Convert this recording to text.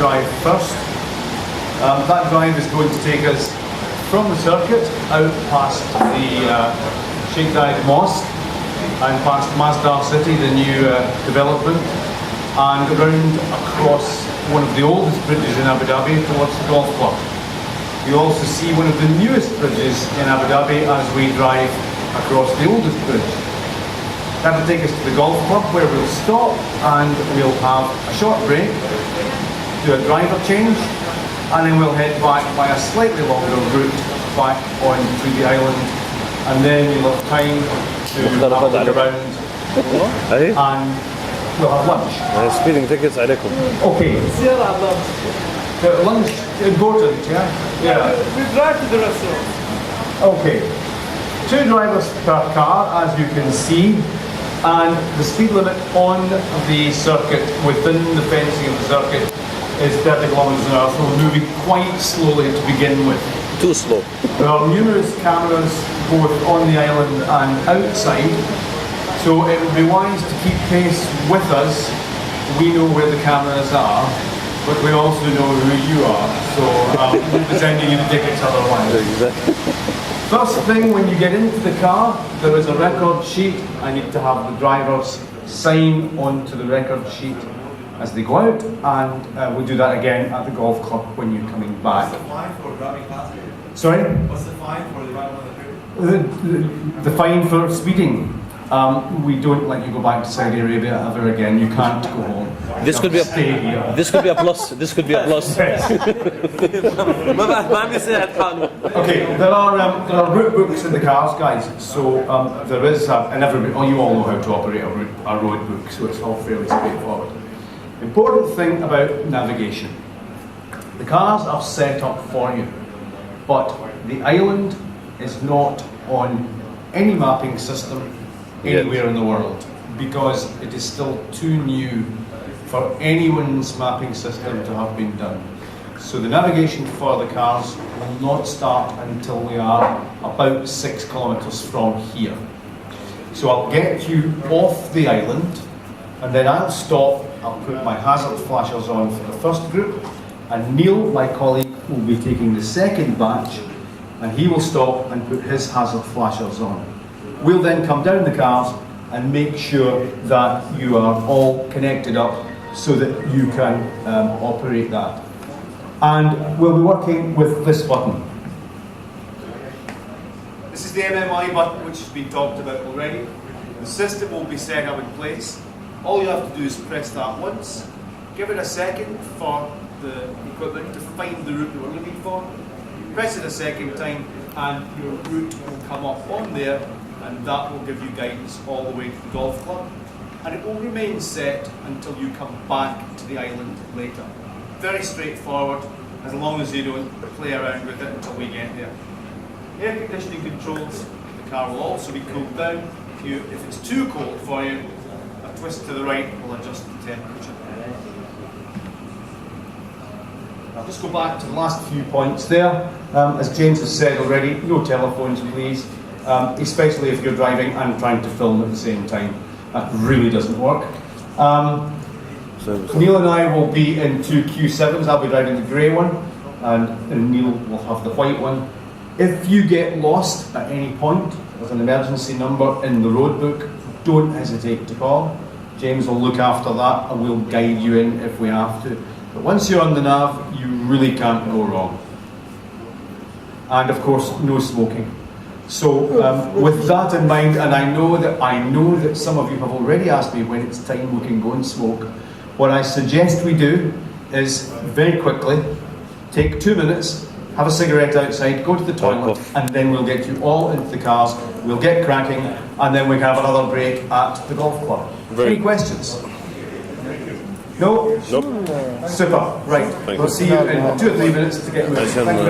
drive first. That drive is going to take us from the circuit out past the Sheikh Zayed Mosque and past Masdar City, the new development, and around across one of the oldest bridges in Abu Dhabi towards the golf club. You'll also see one of the newest bridges in Abu Dhabi as we drive across the oldest bridge. That will take us to the golf club where we'll stop and we'll have a short break, do a driver change, and then we'll head back by a slightly longer route back onto the island, and then you'll have time to have a look around and we'll have lunch. Speeding tickets عليكم. Okay. The lunch important, yeah? Yeah. We drive to the restaurant. Okay. 2 drivers per car, as you can see, and the speed limit on the circuit, within the fencing of the circuit, is 30 kilometers an hour, so we're moving quite slowly to begin with. Too slow. There are numerous cameras both on the island and outside, so it would be wise to keep pace with us. We know where the cameras are, but we also know who you are, so we'll be sending you the tickets otherwise. Exactly. First thing, when you get into the car, there is a record sheet. I need to have the drivers sign onto the record sheet as they go out, and we'll do that again at the golf club when you're coming back. What's the fine for driving past here? Sorry? What's the fine for driving on the road? The fine for speeding. We don't let you go back to Saudi Arabia ever again. You can't go home. This could be a stay here. This could be a plus. This could be a plus. Okay, there are route books in the cars, guys. So there is, and you all know how to operate a road book, so it's all fairly straightforward. Important thing about navigation: the cars are set up for you, but the island is not on any mapping system anywhere in the world because it is still too new for anyone's mapping system to have been done. So the navigation for the cars will not start until we are about 6 kilometers from here. So I'll get you off the island, and then I'll stop, I'll put my hazard flashers on for the first group, and Neil, my colleague, will be taking the second batch, and he will stop and put his hazard flashers on. We'll then come down the cars and make sure that you are all connected up so that you can operate that. And we'll be working with this button. This is the MMI button, which has been talked about already. The system will be set up in place. All you have to do is press that once, give it a second for the equipment to find the route that we're looking for, press it a second time, and your route will come up on there, and that will give you guidance all the way to the golf club, and it will remain set until you come back to the island later. Very straightforward, as long as you don't play around with it until we get there. Air conditioning controls, the car will also be cooled down. If it's too cold for you, a twist to the right will adjust the temperature. I'll just go back to the last few points there. As James has said already, no telephones please, especially if you're driving and trying to film at the same time. That really doesn't work. Neil and I will be in 2 Q7s. I'll be driving the grey one, and Neil will have the white one. If you get lost at any point, there's an emergency number in the road book. Don't hesitate to call. James will look after that and we'll guide you in if we have to. But once you're on the nav, you really can't go wrong. And of course, no smoking. So with that in mind, and I know that some of you have already asked me when it's time we can go and smoke, what I suggest we do is very quickly take 2 minutes, have a cigarette outside, go to the toilet, and then we'll get you all into the cars, we'll get cracking, and then we can have another break at the golf club. Any questions? No? Nope. Super, right. We'll see you in 2 or 3 minutes to get moving. Thank you very much.